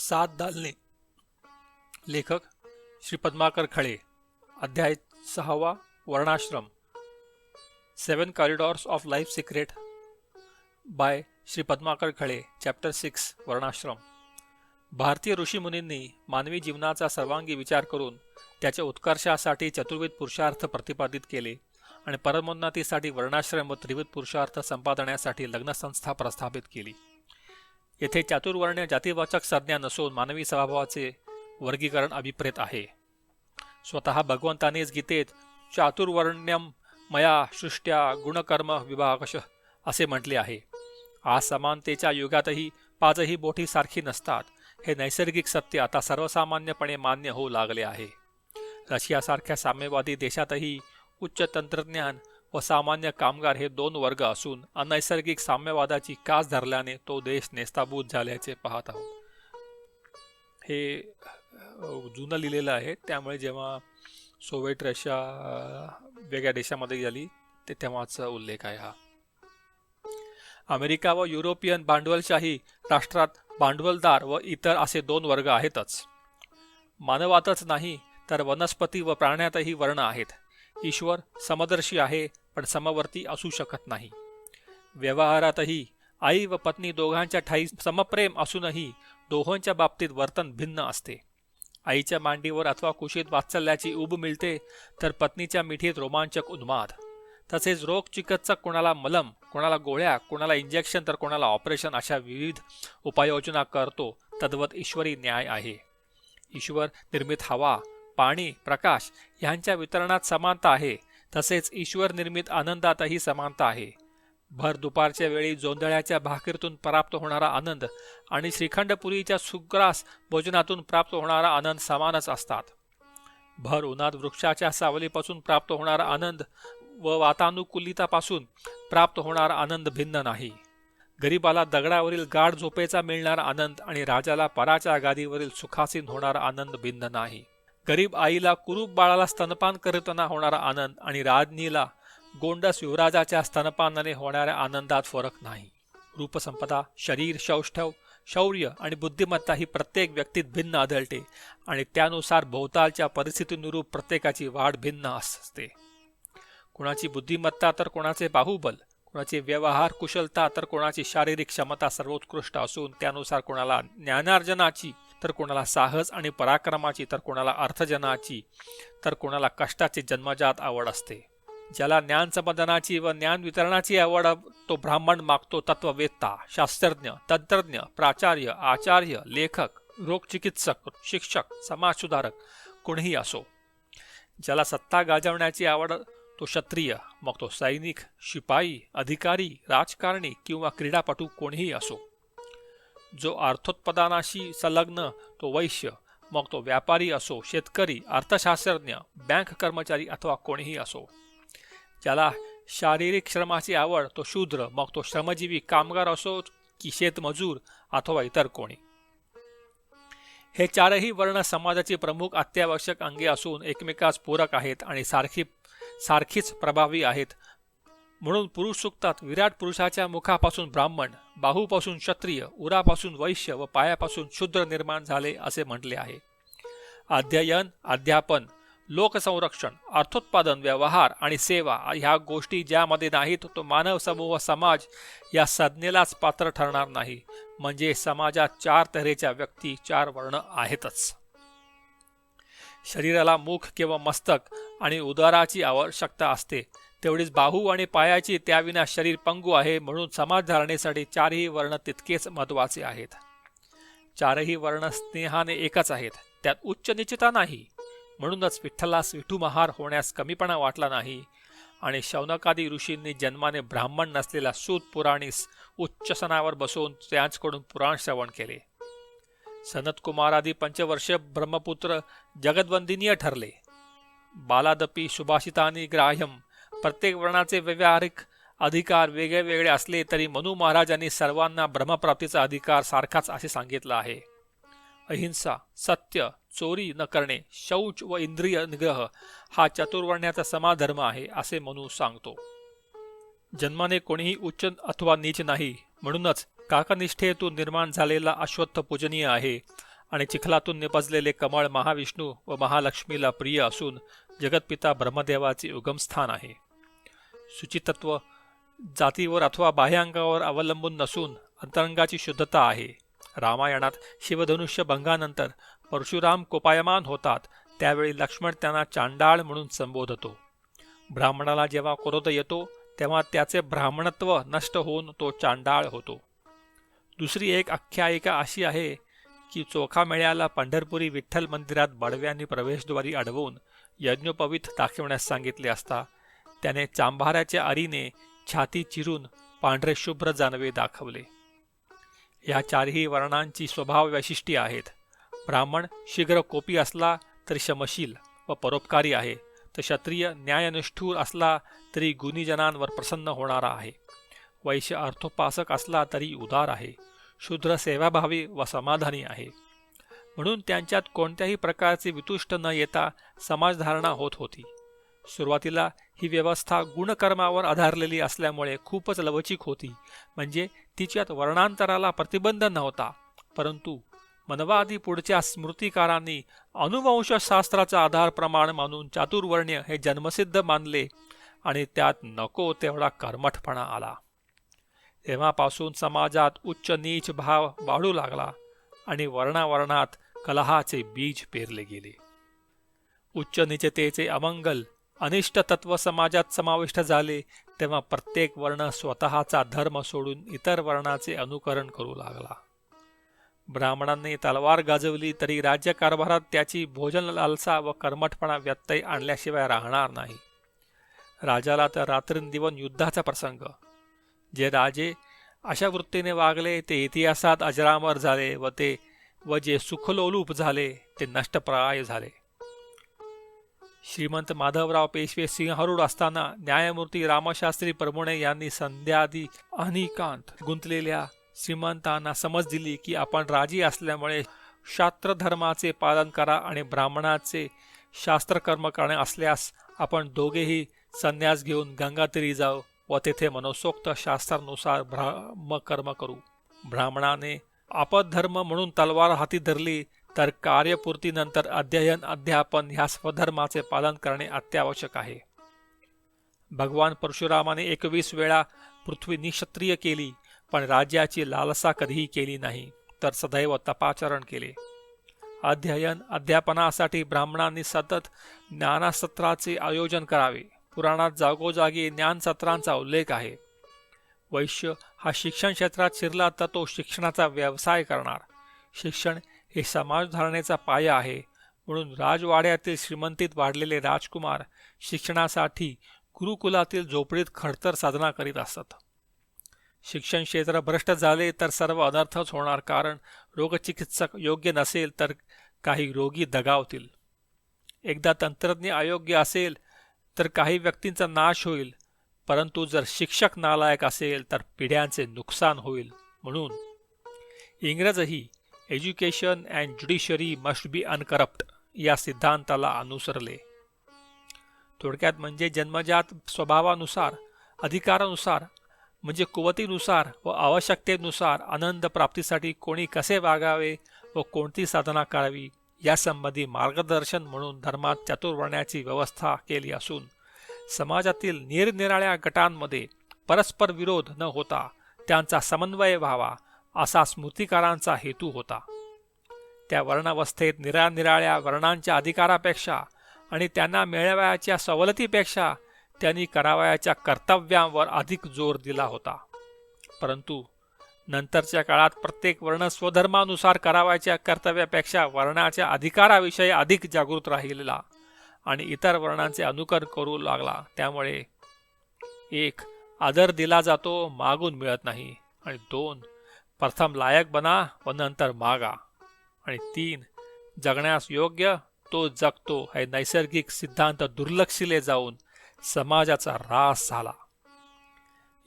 सात दालने. लेखक श्री पद्माकर खळे. अध्याय 6. वर्णाश्रम. 7 corridors of life secret by Shri Padmakar Khale. Chapter 6. वर्णाश्रम. भारतीय ऋषीमुनींनी मानवी जीवनाचा सर्वांगी विचार करून त्याच्या उत्कर्षासाठी चतुर्विध पुरुषार्थ प्रतिपादित केले आणि परमोन्नतीसाठी वर्णाश्रम व त्रिविध पुरुषार्थ संपादण्यासाठी लग्नसंस्था प्रस्थापित केली. येथे चातुर्वर्ण्य जातीवाचक संज्ञा नसून मानवी स्वभावाचे वर्गीकरण अभिप्रेत आहे. स्वतः भगवंतानेच गीतेत चातुर्वर्ण्यम मया सृष्ट्या गुणकर्म विभागश असे म्हटले आहे. आज समानतेच्या युगातही पाचही बोटी सारखी नसतात हे नैसर्गिक सत्य आता सर्वसामान्यपणे मान्य होऊ लागले आहे. रशियासारख्या साम्यवादी देशातही उच्च तंत्रज्ञान व सामान्य कामगार हे दोन वर्ग असून अनैसर्गिक साम्यवादाची कास धरल्याने तो देश नेस्ताभूत झाल्याचे पाहत आहोत. हे जुनं लिहिलेलं आहे, त्यामुळे जेव्हा सोव्हिएट रशिया वेगळ्या देशामध्ये गेली ते तेव्हाचा उल्लेख आहे हा. अमेरिका व युरोपियन भांडवलशाही राष्ट्रात भांडवलदार व इतर असे दोन वर्ग आहेतच. मानवातच नाही तर वनस्पती व प्राण्यातही वर्ण आहेत. ईश्वर समदर्शी आहे पण समवर्ती असू शकत नाही. व्यवहारातही आई व पत्नी दोघांच्या ठाई समप्रेम असूनही दोहोंच्या बाबतीत वर्तन भिन्न असते. आईच्या मांडीवर अथवा कुशीत वात्सल्याची उब मिळते तर पत्नीच्या मिठीत रोमांचक उन्माद. तसेच रोग चिकित्सक कोणाला मलम, कोणाला गोळ्या, कोणाला इंजेक्शन तर कोणाला ऑपरेशन अशा विविध उपाययोजना करतो. तद्वत ईश्वरी न्याय आहे. ईश्वर निर्मित हवा, पाणी, प्रकाश यांच्या वितरणात समानता आहे. तसेच ईश्वर निर्मित आनंदातही समानता आहे. भर दुपारच्या वेळी जोंधळ्याच्या भाकरीतून प्राप्त होणारा आनंद आणि श्रीखंडपुरीच्या सुग्रास भोजनातून प्राप्त होणारा आनंद समानच असतात. भर उन्हात वृक्षाच्या सावलीपासून प्राप्त होणारा आनंद व वातानुकूलितापासून प्राप्त होणारा आनंद भिन्न नाही. गरीबाला दगडावरील गाढ झोपेचा मिळणारा आनंद आणि राजाला पराच्या गादीवरील सुखासीन होणारा आनंद भिन्न नाही. गरीब आईला कुरूप बाळाला स्तनपान करताना होणारा आनंद आणि राजनीला गोंडस युवराजाच्या स्तनपानाने होणाऱ्या आनंदात फरक नाही. रूपसंपदा, शरीर, सौष्ठव, शौर्य आणि बुद्धिमत्ता ही प्रत्येक व्यक्तीत भिन्न आढळते आणि त्यानुसार भोवतालच्या परिस्थितीनुरूप प्रत्येकाची वाढ भिन्न असते. कोणाची बुद्धिमत्ता तर कोणाचे बाहुबल, कोणाची व्यवहार कुशलता तर कोणाची शारीरिक क्षमता सर्वोत्कृष्ट असून त्यानुसार कोणाला ज्ञानार्जनाची तर कोणाला साहस आणि पराक्रमाची तर कोणाला अर्थजनाची तर कोणाला कष्टाची जन्मजात आवड असते. ज्याला ज्ञान संपादनाची व ज्ञान वितरणाची आवड तो ब्राह्मण मागतो तत्ववेत्ता, शास्त्रज्ञ, तंत्रज्ञ, प्राचार्य, आचार्य, लेखक, रोगचिकित्सक, शिक्षक, समाजसुधारक कोणीही असो. ज्याला सत्ता गाजवण्याची आवड तो क्षत्रिय, मग तो सैनिक, शिपाई, अधिकारी, राजकारणी किंवा क्रीडापटू कोणीही असो. जो अर्थोत्पादनाशी संलग्न तो वैश्य, मग तो व्यापारी असो, शेतकरी, अर्थशास्त्रज्ञ, बँक कर्मचारी अथवा कोणीही असो. ज्याला शारीरिक श्रमाची आवड तो शूद्र, मग तो श्रमजीवी कामगार असो की शेतमजूर अथवा इतर कोणी. हे चारही वर्ण समाजाची प्रमुख अत्यावश्यक अंगे असून एकमेकास पूरक आहेत आणि सारखीच प्रभावी आहेत. म्हणून पुरुष सूक्तात विराट पुरुषाच्या मुखापासून ब्राह्मण, बाहूपासून क्षत्रिय, उरापासून वैश्य व पायापासून शूद्र निर्माण झाले असे म्हटले आहे. अध्ययन, अध्यापन, लोकसंरक्षण, अर्थोत्पादन, व्यवहार आणि सेवा ह्या गोष्टी ज्यामध्ये नाहीत तो मानव समूह समाज या संज्ञेलाच पात्र ठरणार नाही. म्हणजे समाजात चार तऱ्हेच्या व्यक्ती, चार वर्ण आहेतच. शरीराला मुख किंवा मस्तक आणि उदराची आवश्यकता असते, तेवढीच बाहू आणि पायाची, त्याविना शरीर पंगू आहे. म्हणून समाज धारणेसाठी चारही वर्ण तितकेच महत्वाचे आहेत. चारही वर्ण स्नेहाने एकच आहेत, त्यात उच्च निश्चिता नाही. म्हणूनच विठ्ठलास विठुमहार होण्यास कमीपणा वाटला नाही आणि शौनकादी ऋषींनी जन्माने ब्राह्मण नसलेल्या सूत पुराणीस उच्चसनावर बसवून त्यांच्याकडून पुराण श्रवण केले. सनतकुमारादी पंचवर्ष ब्रह्मपुत्र जगद्वंदनीय ठरले. बालादपी सुभाषितानी ग्राह्यम. प्रत्येक वर्णाचे व्यावहारिक अधिकार वेगळे वेगळे असले तरी मनु महाराजांनी सर्वांना ब्रह्मप्राप्तीचा अधिकार सारखाच असे सांगितलं आहे. अहिंसा, सत्य, चोरी न करणे, शौच व इंद्रिय निग्रह हा चतुर्वर्ण्याचा समाधर्म आहे असे मनु सांगतो. जन्माने कोणीही उच्च अथवा नीच नाही. म्हणूनच काकनिष्ठेतून निर्माण झालेला अश्वत्थ पूजनीय आहे आणि चिखलातून निपजलेले कमळ महाविष्णू व महालक्ष्मीला प्रिय असून जगतपिता ब्रह्मदेवाचे उगमस्थान आहे. शुचितत्व जातीवर अथवा बाह्यांगावर अवलंबून नसून अंतरंगाची शुद्धता आहे. रामायणात शिवधनुष्य भंगानंतर परशुराम कोपायमान होतात त्यावेळी लक्ष्मण त्यांना चांडाळ म्हणून संबोधतो. ब्राह्मणाला जेव्हा क्रोध येतो तेव्हा त्याचे ब्राह्मणत्व नष्ट होऊन तो चांडाळ होतो. दुसरी एक आख्यायिका अशी आहे की चोखा मेळ्याला पंढरपुरी विठ्ठल मंदिरात बडव्यांनी प्रवेशद्वारी अडवून यज्ञोपवीत दाखवण्यास सांगितले असता त्याने चांभाराच्या अरीने छाती चिरून पांढरे शुभ्र जानवे दाखवले. या चारही वर्णांची स्वभाव वैशिष्ट्ये आहेत. ब्राह्मण शीघ्र कोपी असला तरी क्षमशील व परोपकारी आहे, तर क्षत्रिय न्यायनिष्ठूर असला तरी गुणीजनांवर प्रसन्न होणारा आहे. वैश्य अर्थोपासक असला तरी उदार आहे. शूद्र सेवाभावी व समाधानी आहे. म्हणून त्यांच्यात कोणत्याही प्रकारचे वितुष्ट न येता समाजधारणा होत होती. सुरुवातीला ही व्यवस्था गुणकर्मावर आधारलेली असल्यामुळे खूपच लवचिक होती, म्हणजे तिच्यात वर्णांतराला प्रतिबंध नव्हता. परंतु मनवादी पुढच्या स्मृतिकारांनी अनुवंशशास्त्राचा आधार प्रमाण मानून चातुर्वर्ण्य हे जन्मसिद्ध मानले आणि त्यात नको तेवढा कर्मठपणा आला. तेव्हापासून समाजात उच्च नीच भाव वाढू लागला आणि वर्णावर्णात कलहाचे बीज पेरले गेले. उच्च नीचतेचे अमंगल अनिष्ट तत्व समाजात समाविष्ट झाले तेव्हा प्रत्येक वर्ण स्वतःचा धर्म सोडून इतर वर्णाचे अनुकरण करू लागला. ब्राह्मणांनी तलवार गाजवली तरी राज्यकारभारात त्याची भोजन लालसा व कर्मठपणा व्यत्यय आणल्याशिवाय राहणार नाही. राजाला तर रात्रंदिवन युद्धाचा प्रसंग. जे राजे अशा वृत्तीने वागले ते इतिहासात अजरामर झाले व जे सुखलोलूप झाले ते नष्टप्राय झाले. श्रीमंत माधवराव पेशवे सिंहरूढ असताना न्यायमूर्ती रामशास्त्री परमुणे यांनी संध्यादी अनिकांत गुंतलेल्या श्रीमंतांना समज दिली की आपण राजी असल्यामुळे शास्त्रधर्माचे पालन करा आणि ब्राह्मणाचे शास्त्रकर्म करणे असल्यास आपण दोघेही संन्यास घेऊन गंगातीरी जाऊ व तेथे मनोसोक्त शास्त्रानुसार ब्रह्मकर्म करू. ब्राह्मणाने आपद्धर्म म्हणून तलवार हाती धरली तर कार्यपूर्तीनंतर अध्ययन अध्यापन ह्या स्वधर्माचे पालन करणे अत्यावश्यक आहे. भगवान परशुरामाने 21 वेळा पृथ्वी निक्षत्रिय केली, पण राज्याची लालसा कधीही केली नाही, तर सदैव तपाचरण केले. अध्ययन अध्यापनासाठी ब्राह्मणांनी सतत ज्ञानसत्राचे आयोजन करावे. पुराणात जागोजागी ज्ञानसत्रांचा उल्लेख आहे. वैश्य हा शिक्षण क्षेत्रात शिरला तर तो शिक्षणाचा व्यवसाय करणार. शिक्षण हे समाजधारणेचा पाया आहे. म्हणून राजवाड्यातील श्रीमंतीत वाढलेले राजकुमार शिक्षणासाठी गुरुकुलातील झोपडीत खडतर साधना करीत असतात. शिक्षण क्षेत्र भ्रष्ट झाले तर सर्व अनर्थच होणार, कारण रोगचिकित्सक योग्य नसेल तर काही रोगी दगावतील. एकदा तंत्रज्ञ अयोग्य असेल तर काही व्यक्तींचा नाश होईल, परंतु जर शिक्षक नालायक असेल तर पिढ्यांचे नुकसान होईल. म्हणून इंग्रजही education and judiciary must be uncorrupt या सिद्धांताला अनुसरले. थोडक्यात म्हणजे जन्मजात स्वभावानुसार, अधिकारानुसार म्हणजे कुवतीनुसार व आवश्यकतेनुसार आनंद प्राप्तीसाठी कोणी कसे वागावे व कोणती साधना करावी यासंबंधी मार्गदर्शन म्हणून धर्मात चातुर्वर्ण्याची व्यवस्था केली असून समाजातील निरनिराळ्या गटांमध्ये परस्पर विरोध न होता त्यांचा समन्वय व्हावा असा स्मृतिकारांचा हेतू होता. त्या वर्णावस्थेत निरानिराळ्या वर्णांच्या अधिकारापेक्षा आणि त्यांना मिळवायच्या सवलतीपेक्षा त्यांनी करावयाच्या कर्तव्यांवर अधिक जोर दिला होता. परंतु नंतरच्या काळात प्रत्येक वर्ण स्वधर्मानुसार करावयाच्या कर्तव्यापेक्षा वर्णाच्या अधिकाराविषयी अधिक जागृत राहिलेला आणि इतर वर्णांचे अनुकरण करू लागला. त्यामुळे 1. आदर दिला जातो, मागून मिळत नाही, आणि 2. प्रथम लायक बना व नंतर मागा, आणि 3. जगण्यास योग्य तो जगतो हे नैसर्गिक सिद्धांत दुर्लक्षिले जाऊन समाजाचा ऱ्हास झाला.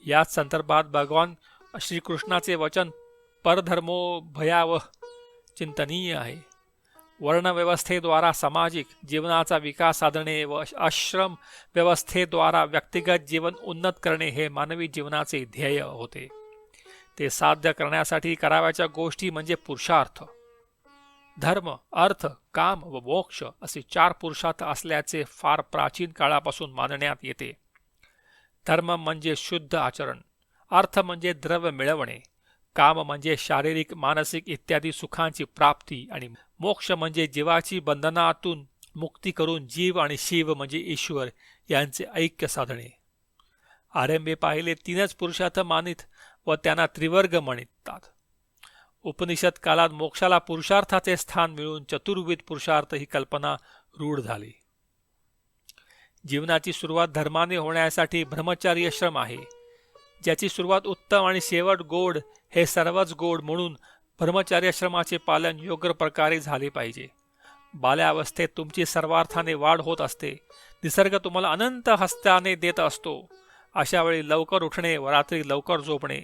याच संदर्भात भगवान श्रीकृष्णाचे वचन परधर्मो भयावह चिंतनीय आहे. वर्णव्यवस्थेद्वारा सामाजिक जीवनाचा विकास साधणे व आश्रम व्यवस्थेद्वारा व्यक्तिगत जीवन उन्नत करणे हे मानवी जीवनाचे ध्येय होते. ते साध्य करण्यासाठी करावयाच्या गोष्टी म्हणजे पुरुषार्थ. धर्म, अर्थ, काम व मोक्ष असे 4 पुरुषार्थ असल्याचे फार प्राचीन काळापासून मानण्यात येते. धर्म म्हणजे शुद्ध आचरण, अर्थ म्हणजे द्रव्य मिळवणे, काम म्हणजे शारीरिक मानसिक इत्यादी सुखांची प्राप्ती आणि मोक्ष म्हणजे जीवाची बंधनातून मुक्ती करून जीव आणि शिव म्हणजे ईश्वर यांचे ऐक्य साधणे. आरंभी पाहिले 3च पुरुषार्थ मानित व त्यांना त्रिवर्ग म्हणतात. उपनिषद काळात मोक्षाला पुरुषार्थाचे स्थान मिळून चतुर्विध पुरुषार्थ ही कल्पना रूढ झाली. जीवनाची सुरुवात धर्माने होण्यासाठी ब्रह्मचर्य श्रम आहे, ज्याची सुरुवात उत्तम आणि शेवट गोड, हे सर्वच गोड म्हणून ब्रह्मचर्याश्रमाचे पालन योग्य प्रकारे झाले पाहिजे. बाल्यावस्थेत तुमची सर्वार्थाने वाढ होत असते. निसर्ग तुम्हाला अनंत हस्ताने देत असतो. अशा वेळी लवकर उठणे व रात्री लवकर झोपणे,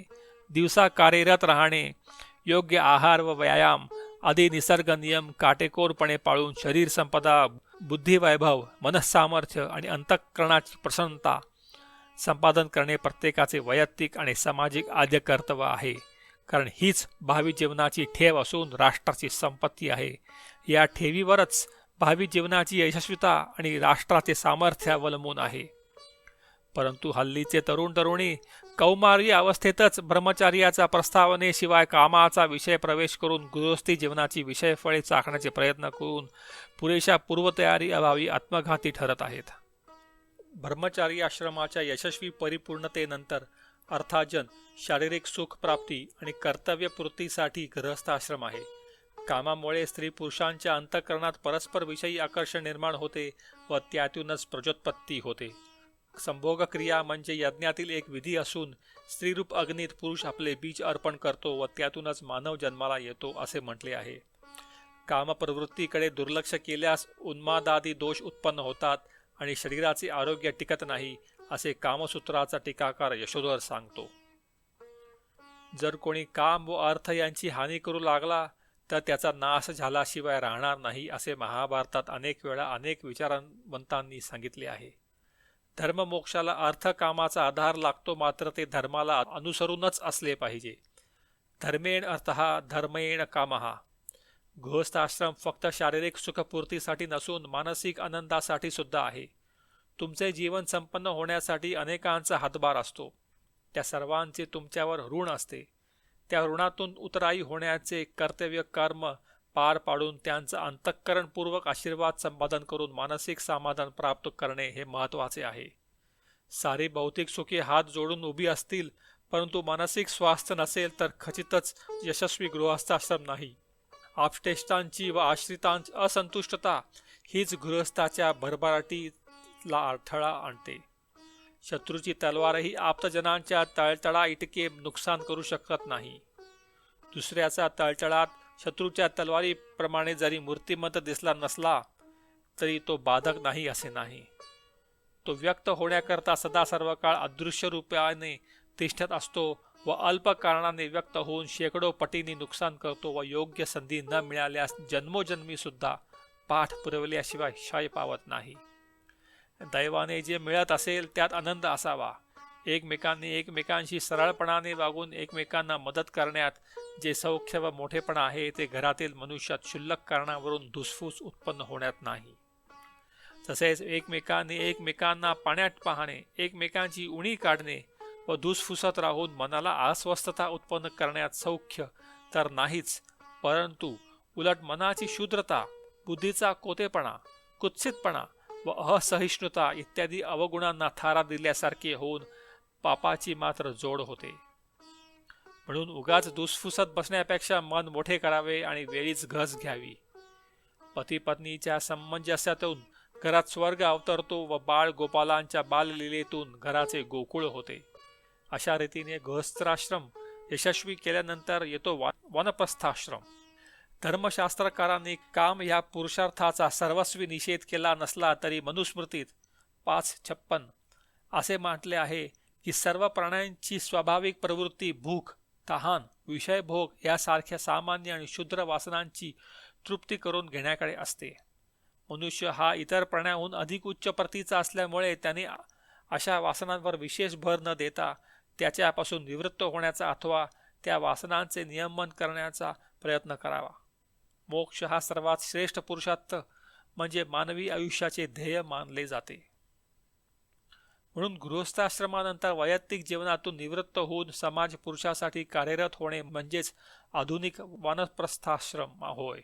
दिवसा कार्यरत राहणे, योग्य आहार व व्यायाम आदी निसर्ग नियम काटेकोरपणे पाळून शरीर संपदा, बुद्धिवैभव, मनःसामर्थ्य आणि अंतःकरणाची प्रसन्नता संपादन करणे प्रत्येकाचे वैयक्तिक आणि सामाजिक आद्य कर्तव्य आहे. कारण हीच भावी जीवनाची ठेव असून राष्ट्राची संपत्ती आहे. या ठेवीवरच भावी जीवनाची यशस्वीता आणि राष्ट्राचे सामर्थ्य अवलंबून आहे. परंतु हल्लीचे तरुण तरुणी कौमारी अवस्थेतच ब्रह्मचर्याच्या प्रस्तावनेशिवाय कामाचा विषय प्रवेश करून गृहस्थी जीवनाची विषयफळे चाखण्याचे प्रयत्न करून पुरेशा पूर्वतयारी अभावी आत्मघाती ठरत आहेत. ब्रह्मचर्याश्रमाच्या यशस्वी परिपूर्णतेनंतर अर्थार्जन, शारीरिक सुख प्राप्ती आणि कर्तव्यपूर्तीसाठी गृहस्थाश्रम आहे. कामामुळे स्त्री पुरुषांच्या अंतःकरणात परस्पर विषयी आकर्षण निर्माण होते व त्यातूनच प्रजोत्पत्ती होते. संभोग क्रिया म्हणजे यज्ञातील एक विधी असून स्त्रीरूप अग्नीत पुरुष आपले बीज अर्पण करतो व त्यातूनच मानव जन्माला येतो असे म्हटले आहे. कामप्रवृत्तीकडे दुर्लक्ष केल्यास उन्मादादी दोष उत्पन्न होतात आणि शरीराचे आरोग्य टिकत नाही असे कामसूत्राचा टीकाकार यशोधर सांगतो. जर कोणी काम व अर्थ यांची हानी करू लागला तर त्याचा नाश झाल्याशिवाय राहणार नाही असे महाभारतात अनेक वेळा अनेक विचारवंतांनी सांगितले आहे. धर्ममोक्षाला अर्थ कामाचा आधार लागतो, मात्र ते धर्माला अनुसरूनच असले पाहिजे. धर्मेण अर्थः धर्मेण कामः. गृहस्थाश्रम फक्त शारीरिक सुखपूर्तीसाठी नसून मानसिक आनंदासाठी सुद्धा आहे. तुमचे जीवन संपन्न होण्यासाठी अनेकांचा हातभार असतो. त्या सर्वांचे तुमच्यावर ऋण असते. त्या ऋणातून उतराई होण्याचे कर्तव्य कर्म पार पाडून त्यांचा अंतःकरणपूर्वक आशीर्वाद संपादन करून मानसिक समाधान प्राप्त करणे हे महत्त्वाचे आहे. सारी भौतिक सुखे हात जोडून उभी असतील, परंतु मानसिक स्वास्थ्य नसेल तर खचितच यशस्वी गृहस्थाश्रम नाही. आपतेष्टांची व आश्रितांची असंतुष्टता हीच गृहस्थाच्या भरभराटीला अडथळा आणते. शत्रूची तलवारही आप्तजनांच्या तळतळा इतके नुकसान करू शकत नाही. दुसऱ्याचा तळतळात शत्रूच्या तलवारीप्रमाणे जरी मूर्तिमंत दिसला नसला तरी तो बाधक नाही असे नाही. तो व्यक्त होण्याकरता सदा सर्व काळ अदृश्य रूपाने तिष्ठत असतो व अल्प कारणाने व्यक्त होऊन शेकडो पटींनी नुकसान करतो व योग्य संधी न मिळाल्यास जन्मोजन्मी सुद्धा पाठ पुरवल्याशिवाय क्षय पावत नाही. दैवाने जे मिळत असेल त्यात आनंद असावा. एकमेकांनी एकमेकांशी सरळपणाने वागून एकमेकांना मदत करण्यात जे सौख्य व मोठेपणा आहे ते घरातील मनुष्यात क्षुल्लक कारणावरून धुसफूस उत्पन्न होण्यात नाही. तसेच एकमेकांनी एकमेकांना पाण्यात पाहणे, एकमेकांची उणी काढणे व धुसफुसत राहून मनाला अस्वस्थता उत्पन्न करण्यात सौख्य तर नाहीच, परंतु उलट मनाची क्षुद्रता, बुद्धीचा कोतेपणा, कुत्सितपणा व असहिष्णुता इत्यादी अवगुणांना थारा दिल्यासारखे होऊन पापाची मात्र जोड होते. म्हणून उगाच दुसफुसत बसण्यापेक्षा मन मोठे करावे आणि वेळीच घस घ्यावी. पती पत्नीच्या सामंजस्यातून घरात स्वर्ग अवतरतो व बाळ गोपालांच्या बाललीलेतून घराचे गोकुळ होते. अशा रीतीने गृहस्थाश्रम यशस्वी केल्यानंतर येतो वानप्रस्थाश्रम. धर्मशास्त्रकारांनी काम या पुरुषार्थाचा सर्वस्वी निषेध केला नसला तरी मनुस्मृतीत 5:56 असे म्हटले आहे की सर्व प्राण्यांची स्वाभाविक प्रवृत्ती भूक, तहान, विषयभोग यासारख्या सामान्य आणि क्षुद्र वासनांची तृप्ती करून घेण्याकडे असते. मनुष्य हा इतर प्राण्यांहून अधिक उच्च प्रतीचा असल्यामुळे त्याने अशा वासनांवर विशेष भर न देता त्याच्यापासून निवृत्त होण्याचा अथवा त्या वासनांचे नियमन करण्याचा प्रयत्न करावा. मोक्ष हा सर्वात श्रेष्ठ पुरुषार्थ म्हणजे मानवी आयुष्याचे ध्येय मानले जाते. म्हणून गृहस्थाश्रमानंतर वैयक्तिक जीवनातून निवृत्त होऊन समाज पुरुषासाठी कार्यरत होणे म्हणजेच आधुनिक वानप्रस्थाश्रम होय.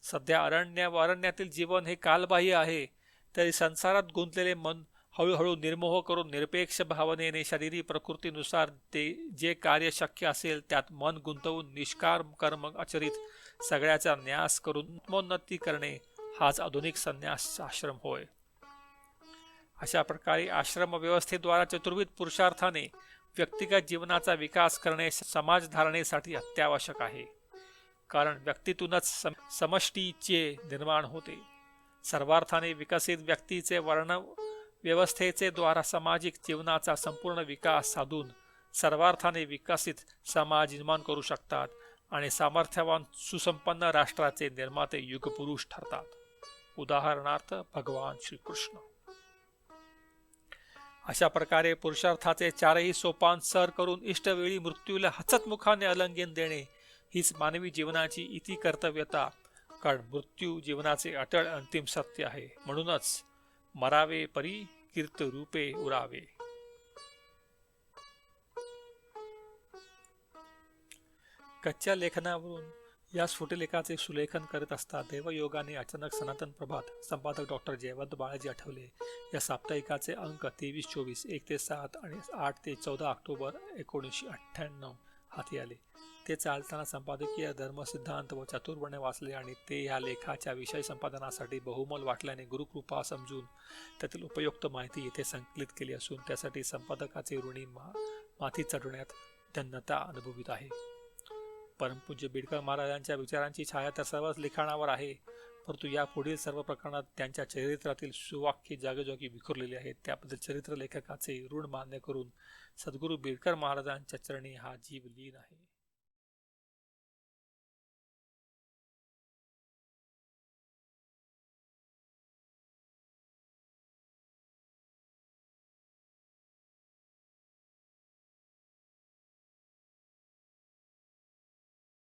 सध्या अरण्यातील जीवन हे कालबाह्य आहे, तरी संसारात गुंतलेले मन हळूहळू निर्मोह करून निरपेक्ष भावनेने शरीरी प्रकृतीनुसार ते जे कार्य शक्य असेल त्यात मन गुंतवून निष्काम कर्म आचरित सगळ्याचा न्यास करून आत्मोन्नती करणे हाच आधुनिक संन्यास आश्रम होय. अशा प्रकारे आश्रम व्यवस्थेद्वारा चतुर्विध पुरुषार्थाने व्यक्तिगत जीवनाचा विकास करणे समाजधारणेसाठी अत्यावश्यक आहे. कारण व्यक्तीतूनच समष्टीचे निर्माण होते. सर्वार्थाने विकसित व्यक्तीचे वर्ण व्यवस्थेचे द्वारा सामाजिक जीवनाचा संपूर्ण विकास साधून सर्वार्थाने विकसित समाज निर्माण करू शकतात आणि सामर्थ्यवान सुसंपन्न राष्ट्राचे निर्माते युगपुरुष ठरतात. उदाहरणार्थ भगवान श्रीकृष्ण. अशा प्रकारे पुरुषार्थाचे चारही सोपान सर करून इष्टवेळी मृत्यूला हसतमुखाने आलिंगन देणे हीच मानवी जीवनाची इति कर्तव्यता. कारण मृत्यू जीवनाचे अटळ अंतिम सत्य आहे. म्हणूनच मरावे परी कीर्त रूपे उरावे. कच्च्या लेखनावरून या स्फुटलेखाचे सुलेखन करत असता देवयोगाने अचानक सनातन प्रभात संपादक डॉक्टर जयवंत बाळाजी आठवले या साप्ताहिकाचे अंक 23-24, 1-7 आणि 8-14 ऑक्टोबर 1998 हाती आले. ते चालताना संपादकीय धर्मसिद्धांत व चातुर्वर्ण्य वाचले आणि ते ह्या लेखाच्या विषय संपादनासाठी बहुमोल वाटल्याने गुरुकृपा समजून त्यातील उपयुक्त माहिती येथे संकलित केली असून त्यासाठी संपादकाचे ऋणी माथी चढवण्यात धन्यता अनुभवित आहे. परमपूज्य बिडकर महाराजांच्या विचारांची छाया तर सर्वच लिखाणावर आहे, परंतु या पुढील सर्व प्रकरणात त्यांच्या चरित्रातील सुवाक्य जागोजागी विखुरलेले आहेत. त्याबद्दल चरित्र लेखकाचे ऋण मान्य करून सद्गुरू बिडकर महाराजांच्या चरणी हा जीव लीन आहे.